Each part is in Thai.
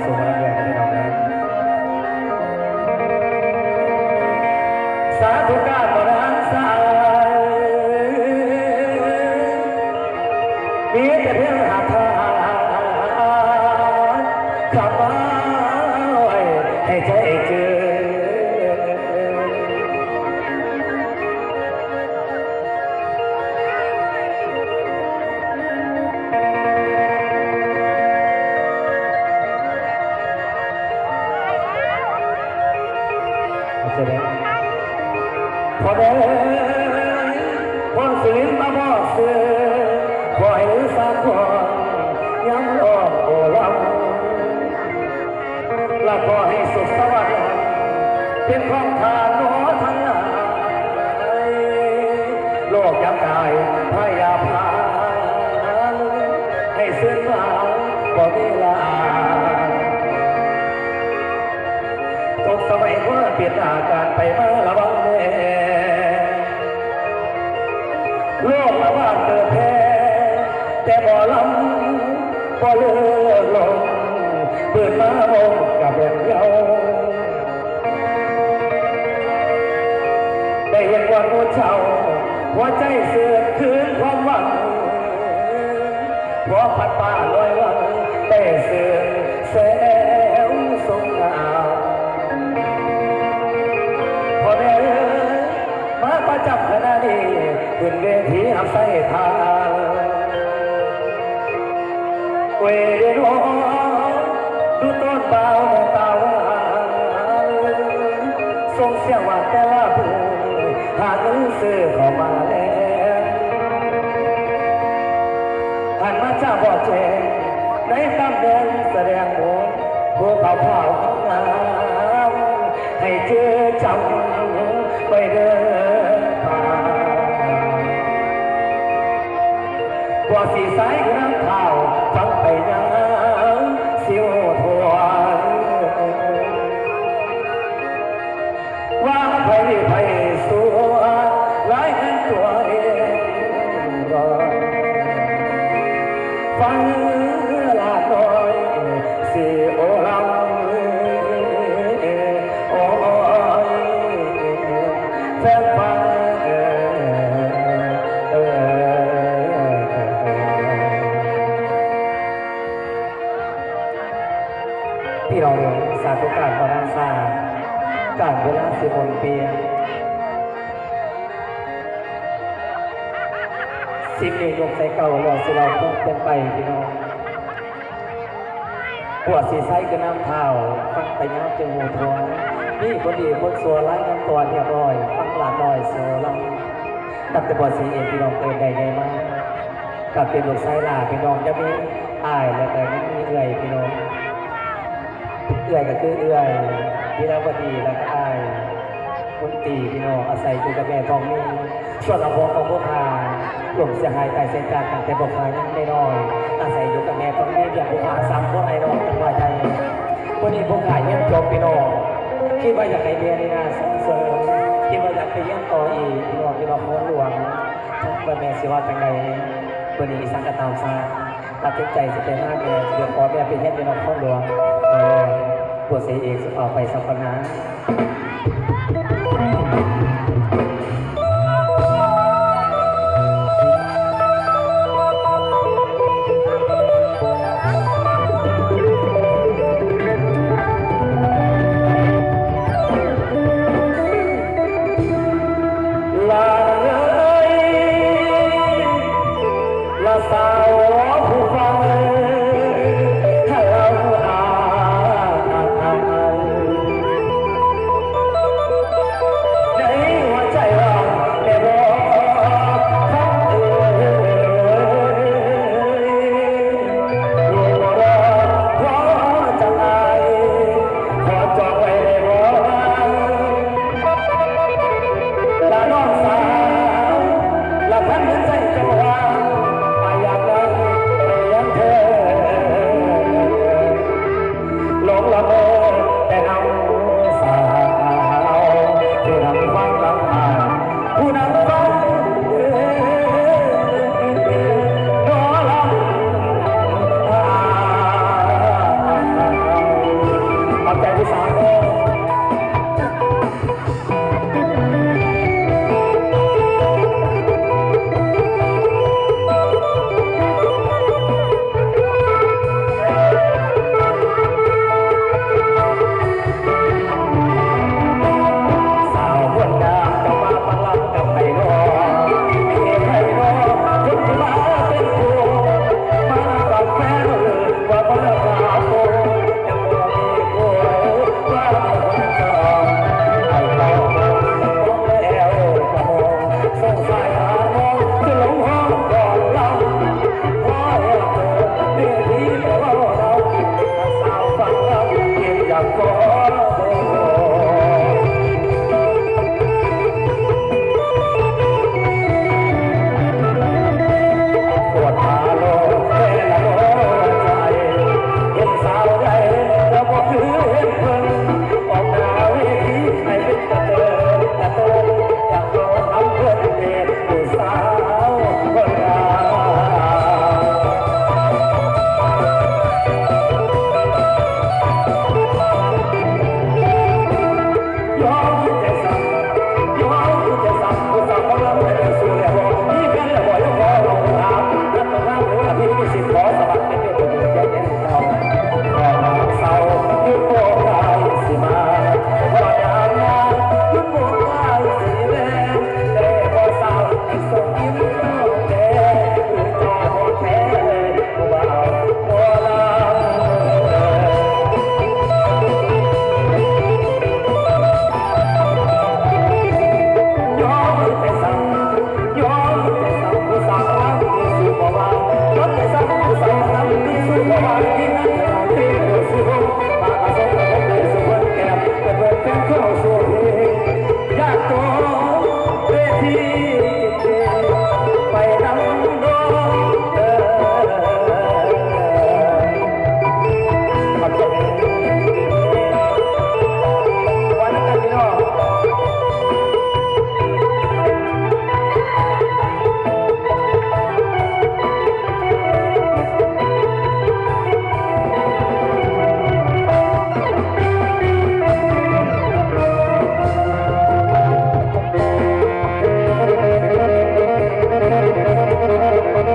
สู่มาเรียนกันพี่น้องนะสาธุการบริหารสายมีแต่เพียงหาทางขับมาให้ใจเจอพอเดินพอสิลินมาบอกเสือพอให้สาควรย้ำรอโอลำและพอให้สุขสวัสดิ์เป็นของทานหัวทั้งหลายโลกยังกายพยาพานให้เสื่อมมาบ่มีลาตกสมัยเมื่อเปลี่ยนอาการไปมาระวังแน่โลกละว่าเกิดแพ้แต่บ่ลำบ่เลือกลงเปิดมาโมงกับแบบเยาได้เห็นวันหัวเจ้าหัวใจเสื่อมคืนความหวังหัวพัดป่าลอยวังได้เสื่อมแสวสงงามพอได้มาประจำขณะนี้ขึ้นเวทีอับใส่ทางเวเดโนดูต้นเบาตาส่งเสียงว่าแต่ละผู้หาเงินซื้อเข้ามาแล้วหันมาจ้าบอกแจงในตำแหน่งแสดงผลผู้เขาเผางามให้เจอจำไปเดินผ่านกว่าสีสายน้ำข่าวฟังไปยังเสียวทวนว่าไปสัวหลายแห่งตัวเองฟังลาน้อยสิโอลำโอ้ยแฟนฟังพี่น้องสาธุการบรรษาการเวลาสิบนเปียสิ่งนี้ยกใส่เก่าเราสิเราต้องเป็นไปพี่น้องปวดสีไส้ก็น้ำเท้าฟังไปน้ำเจมูกทวนนี่คนดีคนสัวไล่น้ำตัวเรียบร้อยฟังหลานน้อยโซลังตัดแต่ปวดสีเองพี่น้องเกินใดไงมากกับเป็นลูกไส้ลาพี่น้องจะมีอายและแต่ไม่มีเอื่อยพี่น้องเอื่อยก็คือเอื่อยพี่น้องพอดีแล้วก็อายคนตีพี่น้องอาศัยอยู่กับแม่ทองนี่ส่วนอภรของพวกพาหลงเสียหายไปเสียการต่างแต่บอกพายังไม่น้อยอาศัยอยู่กับแม่ทองนี่อย่างพวกพาซ้ำพวกไอ้น้องจังหวัดใจวันนี้พวกขายเยี่ยมจบพี่น้องคิดว่าอยากให้เรียนในนาส่งเสริมคิดว่าอยากไปเยี่ยมต่ออีกพี่น้องพี่น้องคนหลวงทั้งแม่สิว่าจังไงวันนี้สังกัดตามซาตัดสินใจจะเป็นมากเลยเดี๋ยวขอแม่ไปเยี่ยมพี่น้องคนหลวงปวดเสียเองออกไปสักคนนะสาวผู้ฟังให้เราในหัวใจเราแต่บอกคำลูกรอเพราะจะอายขอจองไว้ในบ่ละน้องสาวละพันหัวใจเจ้าว่าอยากนั้นยังเธอ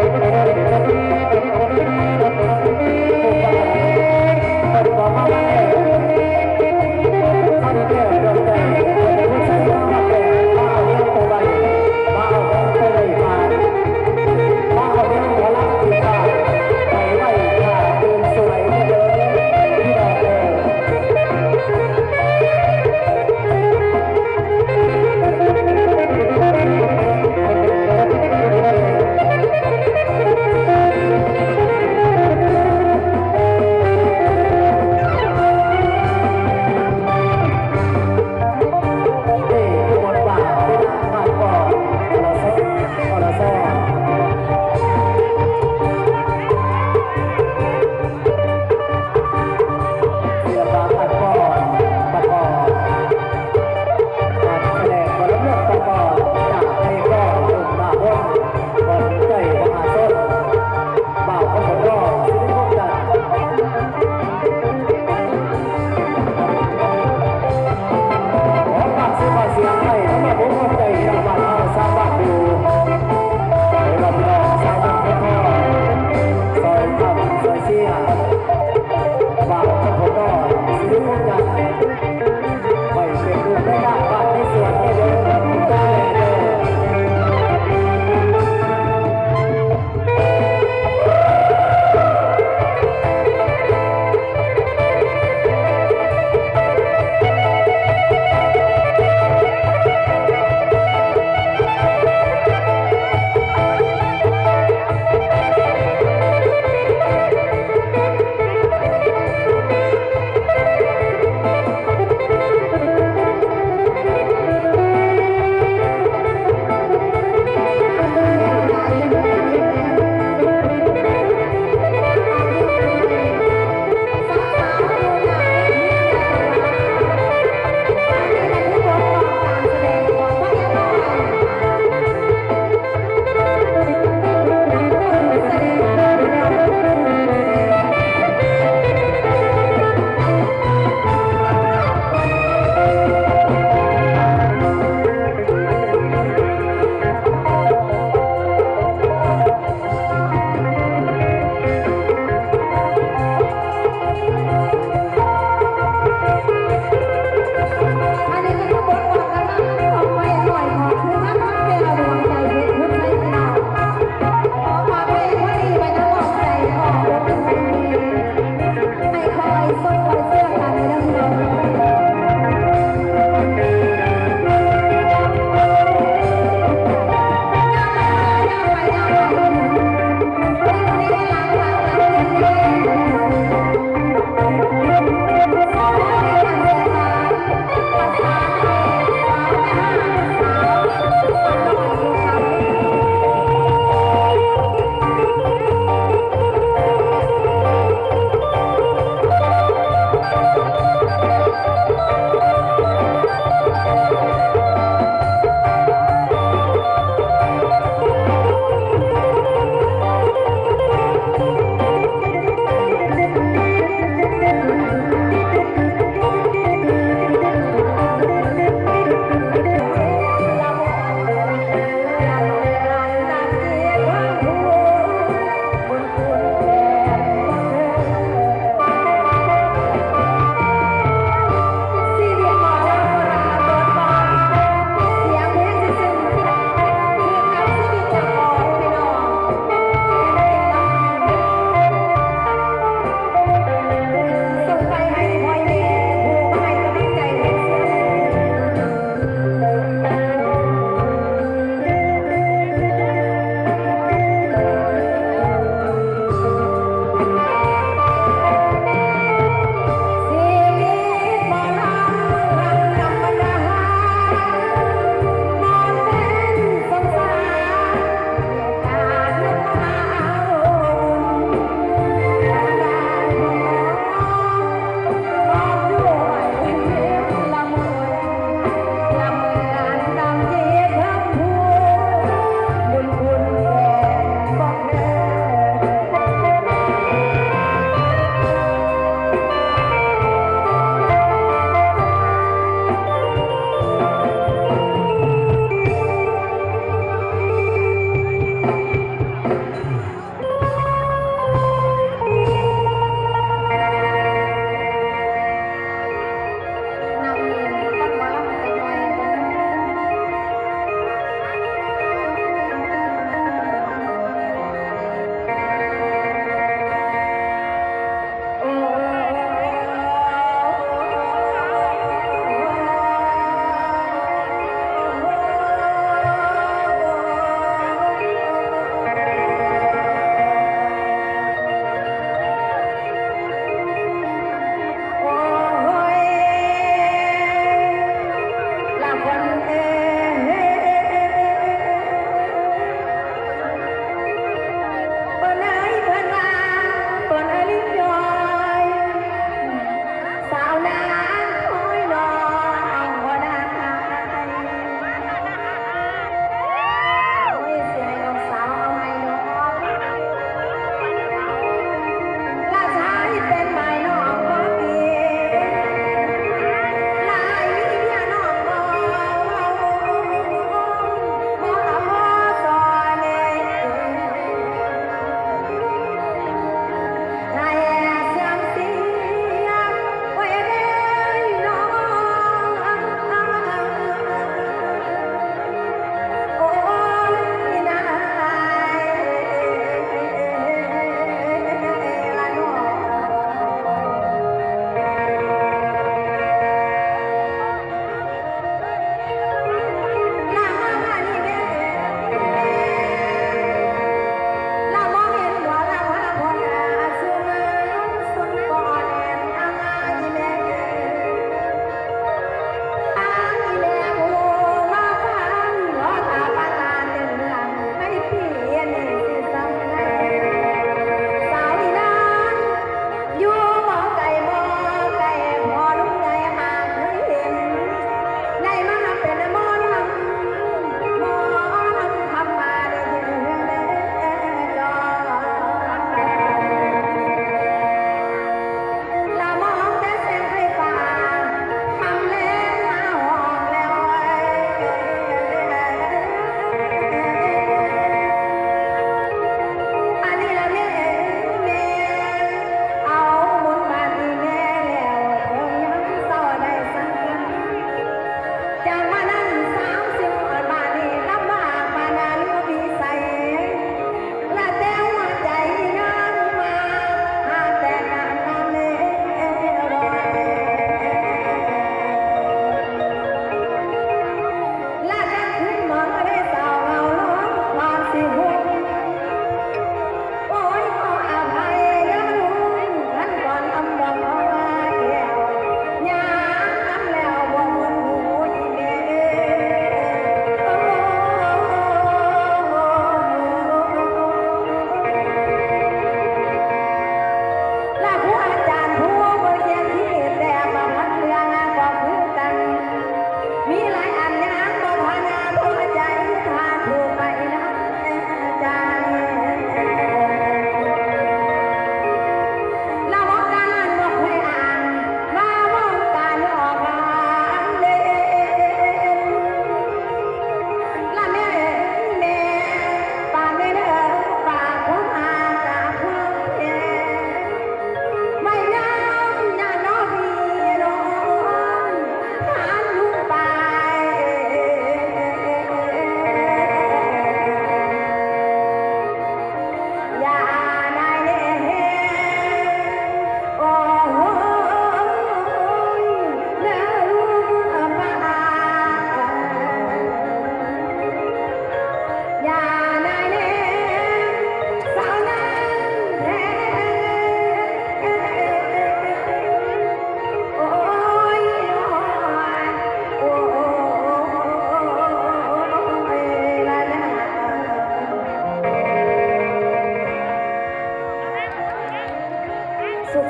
เ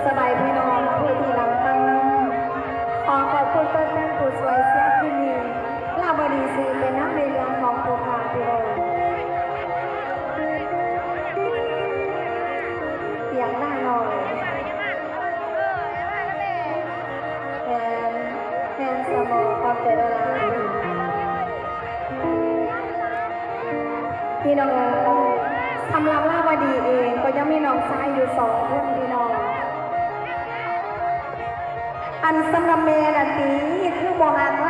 สบายพี่น้องผู้ที่รักฟังขอขอบคุณต้นแม่ผู้สวยเสียที่มีลาบดีสีเป็นน้ำในเรื่องของผู้พาพี่น้องอย่างหน้าหน่อยแทนสมองความเจริญพี่น้องสำหรับลาวดีเองก็ยังมีน้องชายอยู่2 คนพี่น้องอันสำหรับเมย์น่ะตีคือบ่หักล